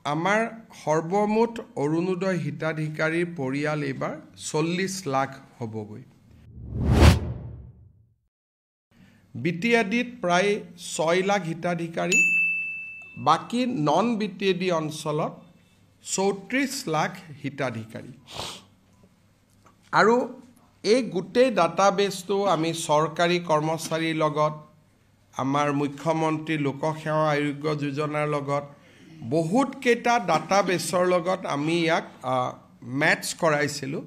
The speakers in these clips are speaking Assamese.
আমাৰ সৰ্বমুঠ অৰুণোদয় হিতাধিকাৰীৰ পৰিয়াল এইবাৰ 40 লাখ হ'বগৈ। বিটিএডিত প্ৰায় 6 লাখ হিতাধিকাৰী, বাকী নন বিটিএডি অঞ্চলত 34 লাখ হিতাধিকাৰী। আৰু এই গোটেই ডাটাবেছটো আমি চৰকাৰী কৰ্মচাৰীৰ লগত, আমাৰ মুখ্যমন্ত্ৰী লোকসেৱা আৰোগ্য যোজনাৰ লগত, বহুত কেইটা ডাটাবেছৰ লগত আমি ইয়াক মেটচ কৰাইছিলোঁ,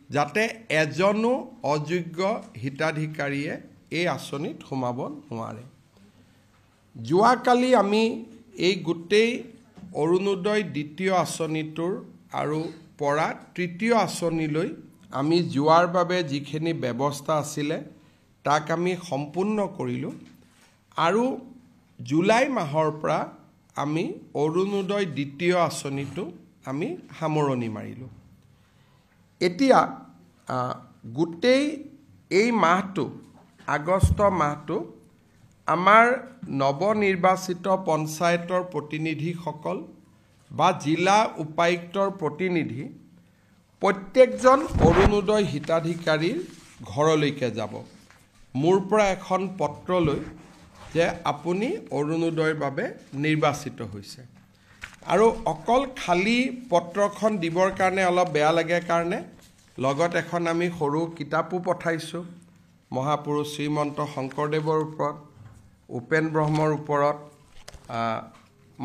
যাতে এজনো অযোগ্য হিতাধিকাৰীয়ে এই আঁচনিত সোমাব নোৱাৰে। যোৱাকালি আমি এই গোটেই অৰুণোদয় দ্বিতীয় আঁচনিটোৰ আৰু পৰা তৃতীয় আঁচনিলৈ আমি যোৱাৰ বাবে যিখিনি ব্যৱস্থা আছিলে তাক আমি সম্পূৰ্ণ কৰিলোঁ। আৰু জুলাই মাহৰ পৰা আমি অৰুণোদয় দ্বিতীয় আঁচনিটো আমি সামৰণি মাৰিলোঁ। এতিয়া গোটেই এই মাহটো, আগষ্ট মাহটো, আমাৰ নৱনিৰ্বাচিত পঞ্চায়তৰ প্ৰতিনিধিসকল বা জিলা উপায়ুক্তৰ প্ৰতিনিধি প্ৰত্যেকজন অৰুণোদয় হিতাধিকাৰীৰ ঘৰলৈকে যাব। মোৰ পৰা এখন পত্ৰ লৈ যে আপুনি অৰুণোদয়ৰ বাবে নিৰ্বাচিত হৈছে। আৰু অকল খালী পত্ৰখন দিবৰ কাৰণে অলপ বেয়া লাগে কাৰণে লগত এখন আমি সৰু কিতাপো পঠাইছোঁ। মহাপুৰুষ শ্ৰীমন্ত শংকৰদেৱৰ ওপৰত, উপেন ব্ৰহ্মৰ ওপৰত,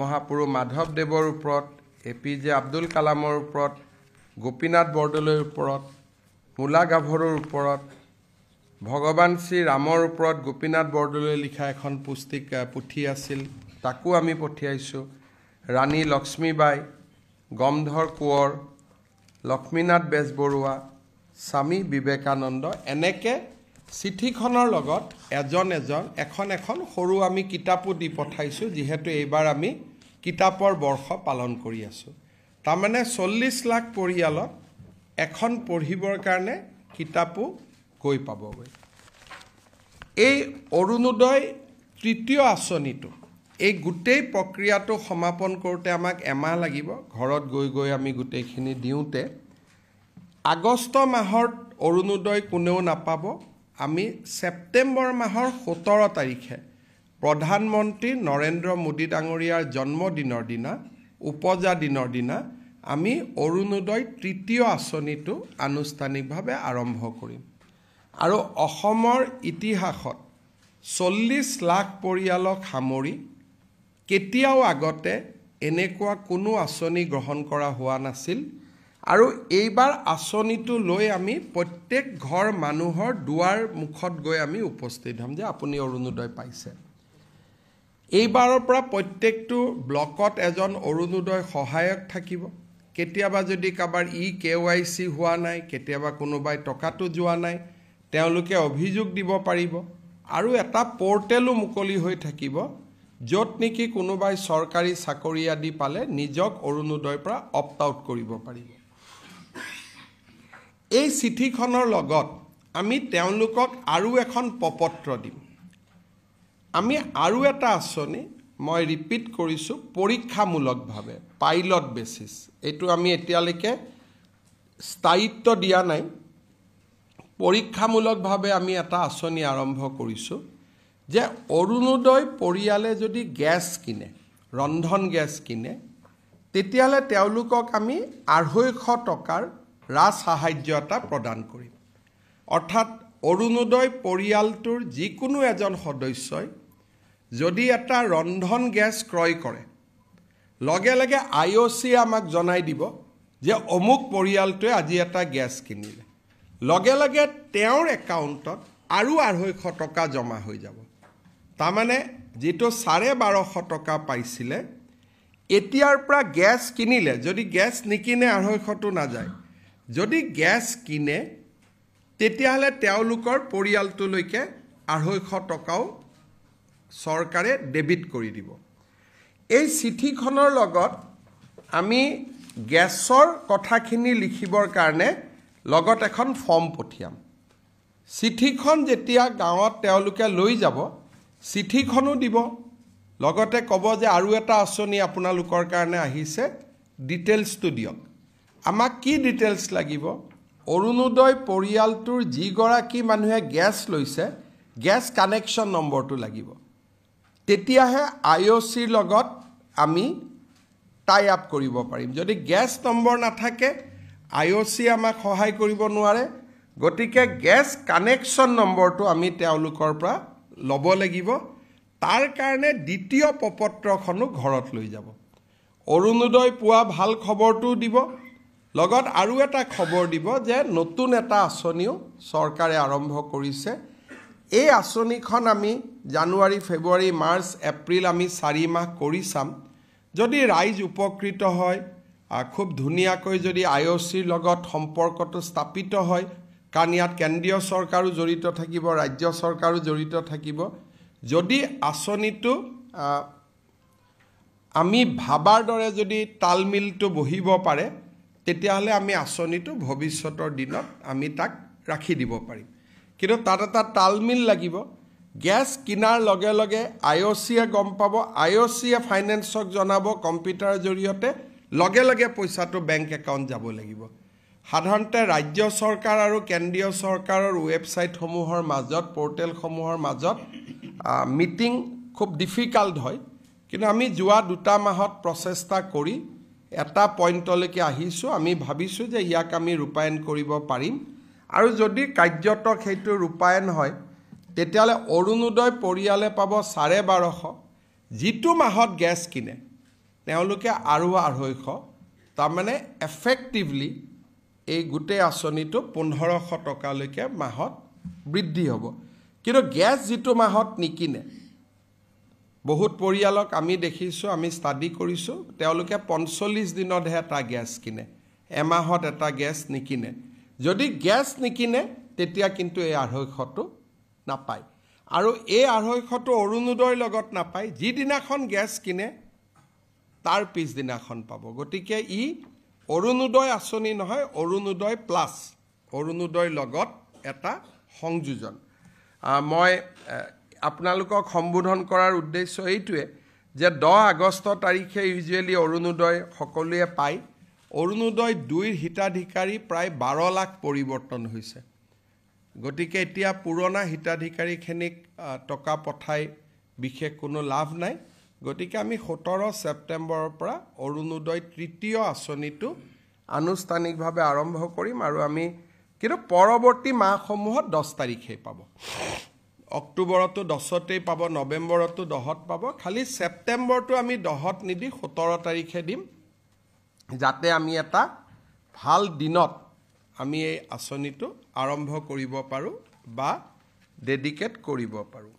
মহাপুৰুষ মাধৱদেৱৰ ওপৰত, APJ আব্দুল কালামৰ ওপৰত, গোপীনাথ বৰদলৈৰ ওপৰত, মূলা গাভৰুৰ ওপৰত, ভগৱান শ্ৰীৰামৰ ওপৰত গোপীনাথ বৰদলৈ লিখা এখন পুথি আছিল, তাকো আমি পঠিয়াইছোঁ। ৰাণী লক্ষ্মীবাই, গমধৰ কোঁৱৰ, লক্ষ্মীনাথ বেজবৰুৱা, স্বামী বিবেকানন্দ, এনেকৈ চিঠিখনৰ লগত এখন সৰু আমি কিতাপো দি পঠাইছোঁ, যিহেতু এইবাৰ আমি কিতাপৰ বৰ্ষ পালন কৰি আছোঁ। তাৰমানে 40 লাখ পৰিয়ালত এখন পঢ়িবৰ কাৰণে কিতাপো গৈ পাবগৈ। এই অৰুণোদয় তৃতীয় আঁচনিটো, এই গোটেই প্ৰক্ৰিয়াটো সমাপন কৰোঁতে আমাক এমাহ লাগিব। ঘৰত গৈ আমি গোটেইখিনি দিওঁতে আগষ্ট মাহত অৰুণোদয় কোনেও নাপাব। আমি ছেপ্টেম্বৰ মাহৰ 17 তাৰিখে প্ৰধানমন্ত্ৰী নৰেন্দ্ৰ মোদী ডাঙৰীয়াৰ জন্মদিনৰ দিনা, উপজা দিনৰ দিনা আমি অৰুণোদয় তৃতীয় আঁচনিটো আনুষ্ঠানিকভাৱে আৰম্ভ কৰিম। আৰু অসমৰ ইতিহাসত 40 লাখ পৰিয়ালক সামৰি কেতিয়াও আগতে এনেকুৱা কোনো আঁচনি গ্ৰহণ কৰা হোৱা নাছিল। আৰু এইবাৰ আঁচনিটো লৈ আমি প্ৰত্যেক ঘৰ মানুহৰ দুৱাৰ মুখত গৈ আমি উপস্থিত হ'ম যে আপুনি অৰুণোদয় পাইছে। এইবাৰৰ পৰা প্ৰত্যেকটো ব্লকত এজন অৰুণোদয় সহায়ক থাকিব। কেতিয়াবা যদি কাৰোবাৰ KYC হোৱা নাই, কেতিয়াবা কোনোবাই টকাটো যোৱা নাই, তেওঁলোকে অভিযোগ দিব পাৰিব। আৰু এটা পৰ্টেলো মুকলি হৈ থাকিব, য'ত নেকি কোনোবাই চৰকাৰী চাকৰি আদি পালে নিজক অৰুণোদয়ৰ পৰা অপ্ট আউট কৰিব পাৰিব। এই চিঠিখনৰ লগত আমি তেওঁলোকক আৰু এখন প্ৰপত্ৰ দিম। আমি আৰু এটা আঁচনি, মই ৰিপিট কৰিছোঁ, পৰীক্ষামূলকভাৱে পাইলট বেচিছ, এইটো আমি এতিয়ালৈকে স্থায়িত্ব দিয়া নাই, পৰীক্ষামূলকভাৱে আমি এটা আঁচনি আৰম্ভ কৰিছোঁ যে অৰুণোদয় পৰিয়ালে যদি গেছ কিনে, ৰন্ধন গেছ কিনে, তেতিয়াহ'লে তেওঁলোকক আমি 250 টকাৰ ৰাজ সাহায্য এটা প্ৰদান কৰিম। অৰ্থাৎ অৰুণোদয় পৰিয়ালটোৰ যিকোনো এজন সদস্যই যদি এটা ৰন্ধন গেছ ক্ৰয় কৰে, লগে লগে IOC আমাক জনাই দিব যে অমুক পৰিয়ালটোৱে আজি এটা গেছ কিনিলে, লগে লগে তেওঁৰ একাউণ্টত আৰু 250 টকা জমা হৈ যাব। তাৰমানে যিটো 1250 টকা পাইছিলে, এতিয়াৰ পৰা গেছ কিনিলে, যদি গেছ নিকিনে 250টো নাযায়, যদি গেছ কিনে তেতিয়াহ'লে তেওঁলোকৰ পৰিয়ালটোলৈকে 250 টকাও চৰকাৰে ডেবিট কৰি দিব। এই চিঠিখনৰ লগত আমি গেছৰ কথাখিনি লিখিবৰ কাৰণে লগত এখন ফৰ্ম পঠিয়াম। চিঠিখন যেতিয়া গাঁৱত তেওঁলোকে লৈ যাব, চিঠিখনো দিব, লগতে ক'ব যে আৰু এটা আঁচনি আপোনালোকৰ কাৰণে আহিছে, ডিটেইলছটো দিয়ক। আমাক কি ডিটেইলছ লাগিব? অৰুণোদয় পৰিয়ালটোৰ যিগৰাকী মানুহে গেছ লৈছে, গেছ কানেকশ্যন নম্বৰটো লাগিব। তেতিয়াহে IOCৰ লগত আমি টাই আপ কৰিব পাৰিম। যদি গেছ নম্বৰ নাথাকে, IOC আমাক সহায় কৰিব নোৱাৰে। গতিকে গেছ কানেকশ্যন নম্বৰটো আমি তেওঁলোকৰ পৰা ল'ব লাগিব। তাৰ কাৰণে দ্বিতীয় প্ৰপত্ৰখনো ঘৰত লৈ যাব। অৰুণোদয় পোৱা ভাল খবৰটো দিব, লগত আৰু এটা খবৰ দিব যে নতুন এটা আঁচনিও চৰকাৰে আৰম্ভ কৰিছে। এই আঁচনিখন আমি জানুৱাৰী, ফেব্ৰুৱাৰী, মাৰ্চ, এপ্ৰিল আমি 4 মাহ কৰি চাম। যদি ৰাইজ উপকৃত হয়, খুব ধুনীয়াকৈ যদি IOCৰ লগত সম্পৰ্কটো স্থাপিত হয়, কাৰণ ইয়াত কেন্দ্ৰীয় চৰকাৰো জড়িত থাকিব, ৰাজ্য চৰকাৰো জড়িত থাকিব। যদি আঁচনিটো আমি ভাবাৰ দৰে যদি তালমিলটো বহিব পাৰে, তেতিয়াহ'লে আমি আঁচনিটো ভৱিষ্যতৰ দিনত আমি তাক ৰাখি দিব পাৰিম। কিন্তু তাত এটা তালমিল লাগিব। গেছ কিনাৰ লগে লগে IOCয়ে গম পাব, IOCয়ে ফাইনেন্সক জনাব কম্পিউটাৰৰ জৰিয়তে, লগে লগে পইচাটো বেংক একাউণ্ট যাব লাগিব। সাধাৰণতে ৰাজ্য চৰকাৰ আৰু কেন্দ্ৰীয় চৰকাৰৰ ৱেবছাইটসমূহৰ মাজত, পৰ্টেলসমূহৰ মাজত মিটিং খুব ডিফিকাল্ট হয়। কিন্তু আমি যোৱা 2 মাহত প্ৰচেষ্টা কৰি এটা পইণ্টলৈকে আহিছোঁ। আমি ভাবিছোঁ যে ইয়াক আমি ৰূপায়ণ কৰিব পাৰিম। আৰু যদি কাৰ্যত সেইটো ৰূপায়ণ হয়, তেতিয়াহ'লে অৰুণোদয় পৰিয়ালে পাব 1250। যিটো মাহত গেছ কিনে তেওঁলোকে আৰু 250। তাৰমানে এফেক্টিভলি এই গোটেই আঁচনিটো 1500 টকালৈকে মাহত বৃদ্ধি হ'ব। কিন্তু গেছ যিটো মাহত নিকিনে, বহুত পৰিয়ালক আমি দেখিছোঁ, আমি ষ্টাডি কৰিছোঁ, তেওঁলোকে 45 দিনতহে এটা গেছ কিনে, এমাহত এটা গেছ নিকিনে। যদি গেছ নিকিনে তেতিয়া কিন্তু এই 250টো নাপায়। আৰু এই 250টো অৰুণোদয়ৰ লগত নাপায়। যিদিনাখন গেছ কিনে তাৰ পিছদিনাখন পাব। গতিকে ই অৰুণোদয় আঁচনি নহয়, অৰুণোদয় প্লাছ, অৰুণোদয়ৰ লগত এটা সংযোজন। মই আপোনালোকক সম্বোধন কৰাৰ উদ্দেশ্য এইটোৱে যে 10 আগষ্ট তাৰিখে ইউজুৱেলি অৰুণোদয় সকলোৱে পায়। অৰুণোদয় 2ৰ হিতাধিকাৰী প্ৰায় 12 লাখ পৰিৱৰ্তন হৈছে। গতিকে এতিয়া পুৰণা হিতাধিকাৰীখিনিক টকা পঠাই বিশেষ কোনো লাভ নাই। গতিকে আমি 17 ছেপ্টেম্বৰৰ পৰা অৰুণোদয় 3য় আঁচনিটো আনুষ্ঠানিকভাৱে আৰম্ভ কৰিম। আৰু আমি কিন্তু পৰৱৰ্তী মাহসমূহত 10 তাৰিখেই পাব। অক্টোবৰতো 10তেই পাব, নৱেম্বৰতো 10ত পাব। খালি ছেপ্টেম্বৰটো আমি 10ত নিদি 17 তাৰিখে দিম, যাতে আমি এটা ভাল দিনত আমি এই আঁচনিটো আৰম্ভ কৰিব পাৰোঁ বা ডেডিকেট কৰিব পাৰোঁ।